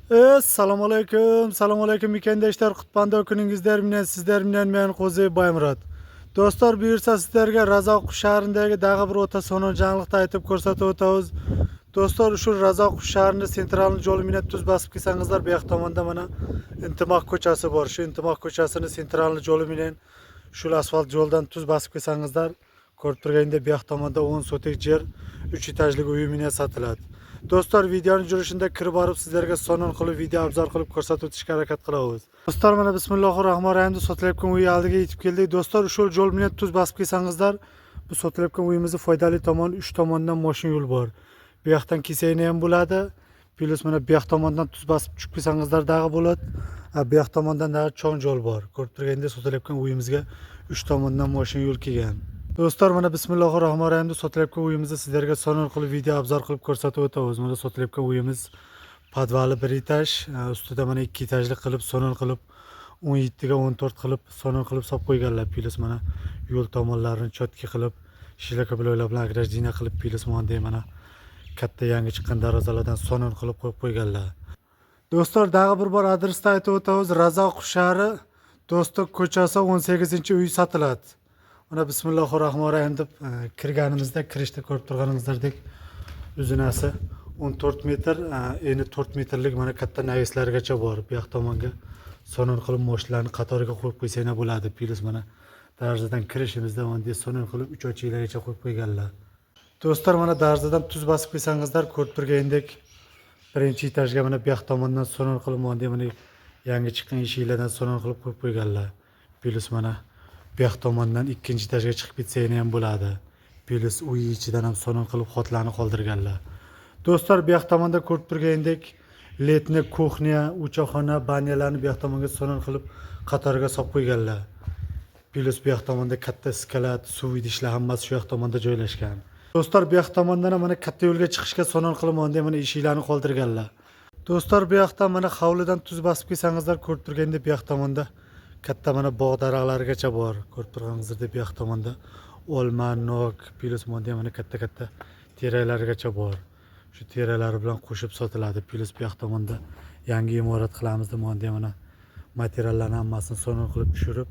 Assalomu alaykum. Assalomu alaykum ekandoshlar. Qutbanda kuningizlar bilan sizlar bilan men Qo'zi Baymurod. Do'stlar, buyursa sizlarga Razoq shahridagi dag'i bir o'ta sononjanliqda aytib ko'rsatib o'tamiz. Do'stlar, shu Razoq shahrini sentral yo'li bilan tuz basib kelsangizlar, bu yoq tomonda mana Intimoq ko'chasi bor. Shu Intimoq ko'chasini sentral yo'li bilan shu asfalt yo'ldan tuz basib kelsangizlar, ko'rib turgandek bu yoq tomonda 10 sotik yer 3 etajli uy bilan sotiladi. Do'stlar, videoning jurishida kirib borib sizlarga sonon qilib video obzor qilib ko'rsatib o'tishga harakat qilamiz. Do'stlar, mana bismillahir-rohmanir-rohim deb sotilayotgan uy oldiga yetib keldik. Do'stlar, shu yo'l bilan tuz basib kelsangizlar, bu sotilayotgan uyimizni foydali tomoni 3 tomondan mashina yo'l bor. Bu yoqdan kesayni ham bo'ladi. Plus mana bu yoq tomondan tuz basib tushib kelsangizlar dag'i bo'ladi. Bu yoq tomondan da cho'ng yo'l bor. Ko'rib turgandek sotilayotgan uyimizga 3 tomondan mashina yo'l kelgan. Do'stlar, mana bismillahir-rohmanir-rohim deb sotilayotgan uyimizni sizlarga sonon qilib video obzor qilib ko'rsatib o'tamiz. Mana sotilayotgan uyimiz podvali 1 etaj, ustida mana 2 etajli qilib sonon qilib 17 ga 14 qilib sonon qilib solib qo'yganlar. Plus mana yo'l tomonlarini cho'tka qilib, shilaka bilan agrajina qilib plus mana katta yangi chiqqan darazalardan sonon qilib qo'yib qo'yganlar. Do'stlar, dag'i bir bor adresni aytib o'tamiz. Razoq shahri, Do'stlik ko'chasi 18-uy sotiladi. Mana bismillahir-rohmanir-rohim deb kirganimizda, kirishda ko'rib turganingizdek uzunasi 14 metr, eni 4 metrlik mana katta navislargacha bor. Bu yoq tomonga sonon qilib moshlarni qatoriga qo'yib qo'ysanglar bo'ladi. Plus mana darzadan kirishimizda bunday sonon qilib 3 ochiklargacha qo'yib qo'yganlar. Do'stlar, mana darzadan tuz basib kelsangizlar, ko'rib turgandek birinchi etajga mana bu yoq tomondan sonon qilib bunday mana yangi chiqqan eshiklardan sonon qilib qo'yib qo'yganlar. Plus mana bu yoq tomondan ikkinchi etajga chiqib ketsanglar ham bo'ladi. Plus uy ichidan ham sonon qilib xotlarni qoldirganlar. Do'stlar, bu yoq tomonda ko'rib turgandek letni, kuxnya, uchoqxona, banyalarni bu yoq tomonga sonon qilib qatoriga solib qo'yganlar. Plus bu yoq tomonda katta skalat, suv idishlar hammasi shu yoq tomonda joylashgan. Do'stlar, bu yoq tomondan mana katta yo'lga chiqishga sonon qilib bunday mana eshiklarni qoldirganlar. Do'stlar, bu yoqdan mana hovlidan tuz basib kelsangizlar, ko'rib turgandek bu yoq tomonda katta mana bog' daraxtlargacha bor. Ko'rib turganingizdek bu yoq tomonda olma, nok, plus mana katta teraklargacha bor. Shu teraklari bilan qo'shib sotiladi. Plus bu yoq tomonda yangi imorat qilamiz deb mana materiallarni hammasini sonon qilib tushirib,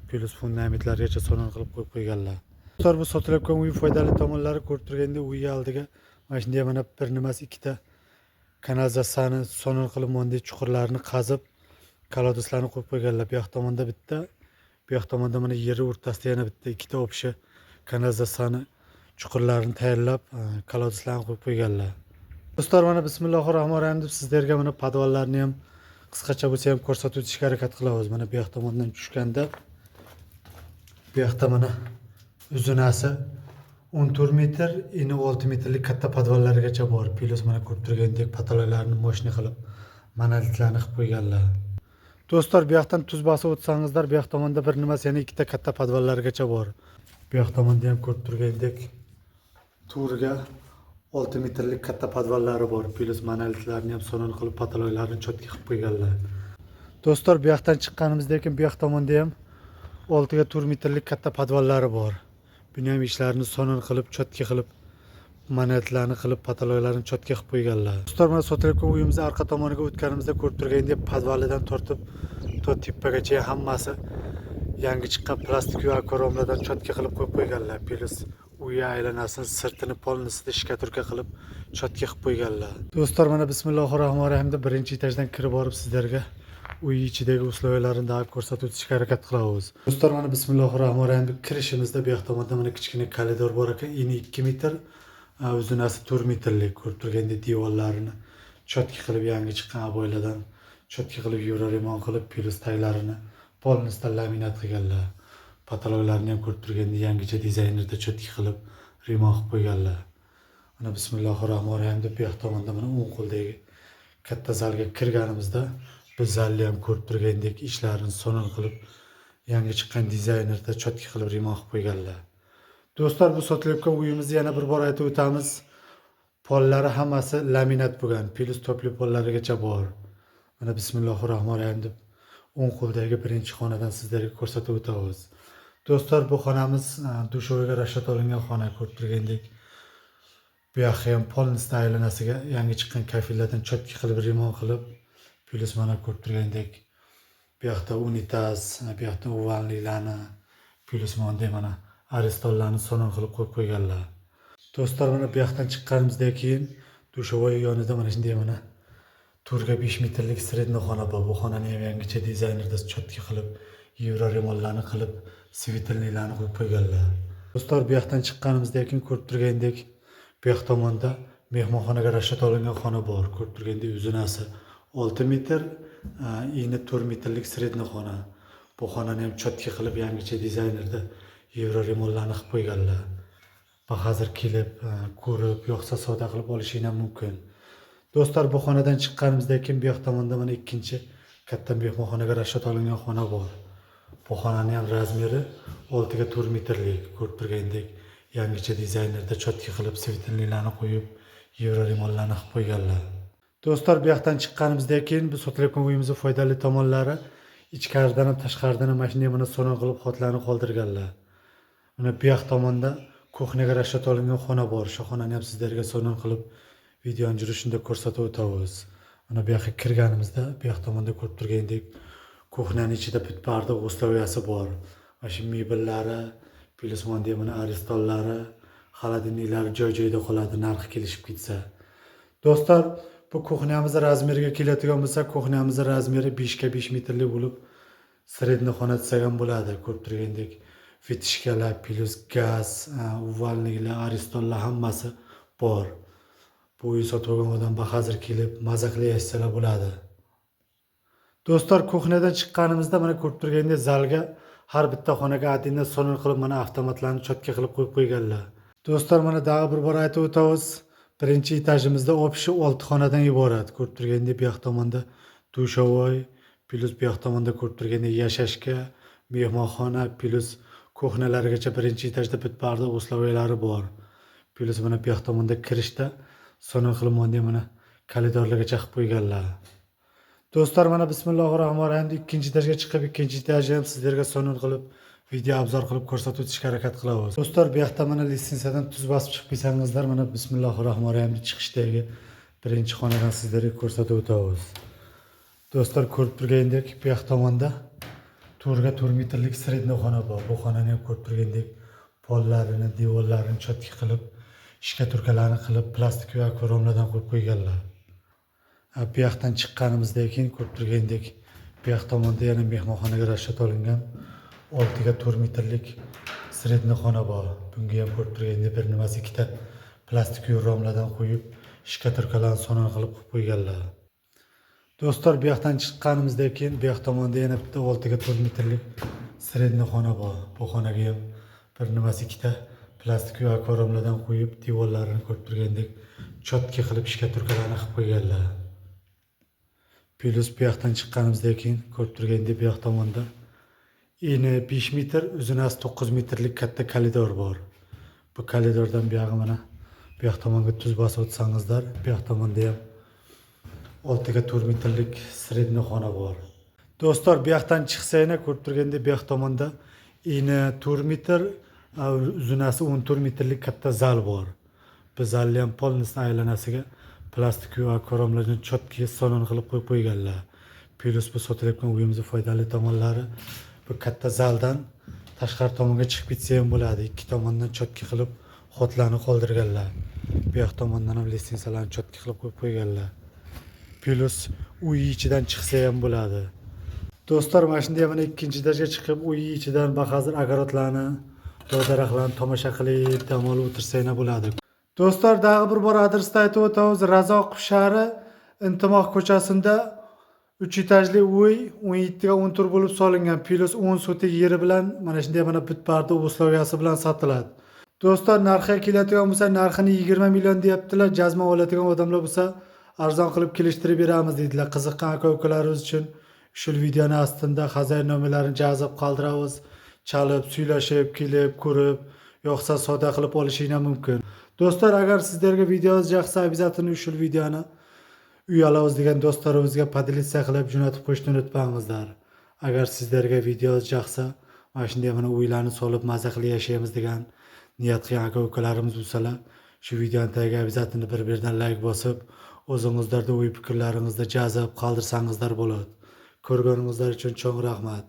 plus fundamentlargacha sonon qilib qo'yib qo'yganlar. Do'stlar, bu sotilayotgan uy foydali tomonlari ko'rib turganda uy oldiga mana shunday mana bir nimasi ikkita kanalizatsiyani sonon qilib bunday chuqurlarni qazib kolodoslarni qo'yib qo'yganlar. Bu yoq tomonda bitta, bu yoq tomonda mana yeri o'rtasida yana bitta ikkita o'pshi kanalizatsiyani chuqurlarini tayyorlab kolodoslarni qo'yib qo'yganlar. Do'stlar, mana bismillahir-rohmanir-rohim deb sizlarga mana podvallarni ham qisqacha bo'lsa ham ko'rsatib o'tishga harakat qilamiz. Mana bu yoq tomondan tushganda bu yoqda mana uzunasi 14 metr, eni 6 metrlik katta podvallargacha bor. Plus mana ko'rib turgandek patalolarni moshina qilib, monolitlarni qilib qo'yganlar. Do'stlar, bu yoqdan tuz basib o'tsangizlar, bu yoq tomonda bir nimasi yana ikkita katta podvallargacha bor. Bu yoq tomonda ham ko'rib turgandek to'riga 6 metrlik katta podvallari bor. Plus monolitlarni ham sonon qilib patalolarni cho'tka qilib qo'yganlar. Do'stlar, bu yoqdan chiqqanimizdan keyin bu yoq tomonda ham 6 ga 4 metrlik katta podvallari bor. Buni ham ishlarini sonon qilib, cho'tka qilib, monolitlarni qilib, patalolarni cho'tka qilib qo'yganlar. Do'stlar, mana sotilayotgan uyimizni orqa tomoniga o'tganimizda ko'rib turgandek podvalidan tortib to tepagacha hammasi yangi chiqqan plastik va koromlardan cho'tka qilib qo'yib qo'yganlar. Plus uy aylanasini, sirtini, polnisida shkaturka qilib cho'tka qilib qo'yganlar. Do'stlar, mana bismillahir-rohmanir-rohim deb birinchi etajdan kirib borib sizlarga uy ichidagi uslovalarni daha ko'rsatib o'tishga harakat qilamiz. Do'stlar, mana bismillahir-rohmanir-rohim deb kirishimizda bu yoq tomonda mana kichkina koridor bor ekan. Eni 2 metr, uzunasi 4 metrlik. Ko'rib turgandek devorlarini cho'tka qilib yangi chiqqan aboylardan cho'tka qilib remont qilib, plus taglarini polnisdan laminat qilganlar. Patalolarni ham ko'rib turgandek yangicha dizaynerda cho'tka qilib remont qilib qo'yganlar. Mana bismillahir-rohmanir-rohim deb bu yoq tomonda mana o'ng qo'ldagi katta zalga kirganimizda bu zalni ham ko'rib turgandek ishlarini sonon qilib yangi chiqqan dizaynerda cho'tka qilib remont qilib qo'yganlar. Do'stlar, bu sotilayotgan uyimizni yana bir bor aytib o'tamiz. Pollari hammasi laminat bo'lgan, plus topli pollarigacha bor. Mana bismillahir-rohmanir-rohim deb o'ng qo'ldagi birinchi xonadan sizlarga ko'rsatib o'tamiz. Do'stlar, bu xonamiz dushoviga rashat olingan xona. Ko'rib turgandek bu yoqqa ham polnisda aylanasiga yangi chiqqan kafillardan cho'tka qilib remont qilib, Plus mana ko'rib turgandek bu yoqda unitaz, bu yoqda uvalliklarni, plus mana aristollarni sonon qilib qo'yib qo'yganlar. Do'stlar, mana bu yoqdan chiqqanimizdan keyin dushovoy yonida mana shunday mana turga 5 metrlik sredniy xona bor. Bu xonani ham yangicha dizaynerda cho'tki qilib, yevro remonlarni qilib, svitilniklarni qo'yib qo'yganlar. Do'stlar, bu yoqdan chiqqanimizdan keyin ko'rib turgandek bu yoq tomonda mehmonxonaga rashat olingan xona bor. Ko'rib turgandek uzunasi 6 metr, eni 4 metrlik sredniy xona. Bu xonani ham cho'tki qilib yangicha dizaynerda yevro remonlarni qilib qo'yganlar. Hozir kelib, ko'rib, yo'qsa savdo qilib olishing ham mumkin. Do'stlar, bu xonadan chiqqanimizdan keyin bu yoq tomonda mana ikkinchi katta mehmonxonaga rashat olingan xona bor. Bu xonaning ham razmeri 6 ga 4 metrlik. Ko'rib turgandek yangicha dizaynerda cho'tki qilib svitilniklarni qo'yib, yevro remonlarni qilib qo'yganlar. Do'stlar, bu yoqdan chiqqanimizdan keyin bu sotilayotgan uyimizning foydali tomonlari ichkaridan ham tashqaridan ham mashinaga mana so'ron qilib xotlarni qoldirganlar. Mana bu yoq tomonda kuxnyaga rashat olingan xona bor. Shu xonani ham sizlarga so'ron qilib videoning yurishida ko'rsatib o'tamiz. Mana bu yoqqa kirganimizda bu yoq tomonda ko'rib turgandek kuxnyaning ichida bitparda g'uslovyasi bor. Mana shu mebellari, plus mana aristollari, xolodilniklari joy-joyida qoladi, narxi kelishib ketsa. Do'stlar, bu kuxnyamizning razmeriga keladigan bo'lsa, kuxnyamizning razmeri 5 ga 5 metrlik bo'lib, sredniy xona desak ham bo'ladi. Ko'rib turgandek vitishkalar, plus gaz, uvalniklar, aristollar hammasi bor. Bu uy sotib olgan odam hozir kelib maza qilyapsalar bo'ladi. Do'stlar, kuxnyadan chiqqanimizda mana ko'rib turgandek zalga har bitta xonaga adinda so'rin qilib mana avtomatlarni cho'tka qilib qo'yib qo'yganlar. Do'stlar, mana daha bir bor aytib o'tamiz. Birinchi etajimizda общий 6 xonadan iborat. Ko'rib turgandek bu yoq tomonda dushovoy, plus bu yoq tomonda ko'rib turgandek yashashga, mehmonxona, plus kuxnyalargacha birinchi etajda bitparda usloviylari bor. Plus mana bu yoq tomonda kirishda so'rin qilib mana koridorlargacha qilib qo'yganlar. Do'stlar, mana bismillahirrohmanirrohim ikkinchi etajga chiqib, ikkinchi etajni ham sizlarga so'rin qilib video obzor qilib ko'rsatib o'tishga harakat qilamiz. Do'stlar, bu yoqda mana listensiyadan tuz bosib chiqib qolsangizlar, mana bismillahirrohmanirrohim chiqishdagi birinchi xonadan sizlarga ko'rsatib o'tamiz. Do'stlar, ko'rib turgandek bu yoq tomonda turga 4 metrlik sredniy xona bor. Bu xonani ham ko'rib turgandek pollarini, devorlarini cho'tki qilib, ishka turkalarni qilib, plastik va akvaromlardan qo'yib qo'yganlar. Bu yoqdan chiqqanimizdan keyin ko'rib turgandek bu yoq tomonda yana mehmonxonaga rashat olingan 6 ga 4 metrlik sredniy xona bor. Bunga ham ko'rib turgandek bir nimasi ikkita plastik romlardan qo'yib, ishka turkalarni so'ron qilib qo'yganlar. Do'stlar, bu yoqdan chiqqanimizdan keyin bu yoq tomonda yana bitta 6 ga 4 metrlik sredniy xona bor. Bu xonaga ham bir nimasi ikkita plastik va akvaromlardan qo'yib, devorlarini ko'rib turgandek cho'tki qilib ishka turkalarni qilib qo'yganlar. Plus bu yoqdan chiqqanimizdan keyin ko'rib turgandek bu yoq tomonda eni 5 metr, uzunasi 9 metrlik katta koridor bor. Bu koridordan bu yog'i mana bu yoq tomonga tuz bosib o'tsangizlar, bu yoq tomonda ham 6 ga 4 metrlik sredniy xona bor. Do'stlar, bu yoqdan chiqsanglar ko'rib turgandek bu yoq tomonda eni 4 metr, uzunasi 14 metrlik katta zal bor. Bu zalni ham polnisini aylanasiga plastik va akvaromlarni cho'tki so'rin qilib qo'yib qo'yganlar. Plus bu sotilayotgan uyimizning foydali tomonlari bu katta zaldan tashqari tomonga chiqib ketsa ham bo'ladi. Ikki tomondan cho'tki qilib xotlarni qoldirganlar. Bu yoq tomondan ham listensiyalarni cho'tki qilib qo'yib qo'yganlar. Plus uy ichidan chiqsa ham bo'ladi. Do'stlar, mana shunday mana ikkinchi etajga chiqib uy ichidan hozir огородlarni, daraxtlarni tomosha qilib, dam olib o'tirsanglar bo'ladi. Do'stlar, daha bir bor adresda aytib o'tamiz. Razoqov shahri Intimoq ko'chasida 3 etajli uy 17 ga 14 bo'lib solingan. Plus 10 sotik yeri bilan mana shunday mana bitparda usloviyasi bilan sotiladi. Do'stlar, narxiga keladigan bo'lsa, narxini 20 million deyaptilar. Jazma oladigan odamlar bo'lsa, arzon qilib kelishtirib beramiz deydilar. Qiziqqan aka-ukalarimiz uchun shu videoni ostida xazar nomerlarini jazib qoldiramiz. Chalib, suylashib, kelib, ko'rib, yo'qsa savdo qilib olishingiz mumkin. Do'stlar, agar sizlarga videomiz yoqsa, обязательно shu videoni uyalamiz degan do'stlarimizga podelitsiya qilib jo'natib qo'yishni unutmangizlar. Agar sizlarga videomiz yoqsa, mana shunday mana uylarni solib maza qilib yashaymiz degan niyat qilgan aka-ukalarimiz bo'lsalar, shu videoni tagiga обязательно bir-birdan like bosib, o'zingizlarda o'y fikrlaringizni yozib qoldirsangizlar bo'ladi. Ko'rganingizlar uchun cho'ng rahmat.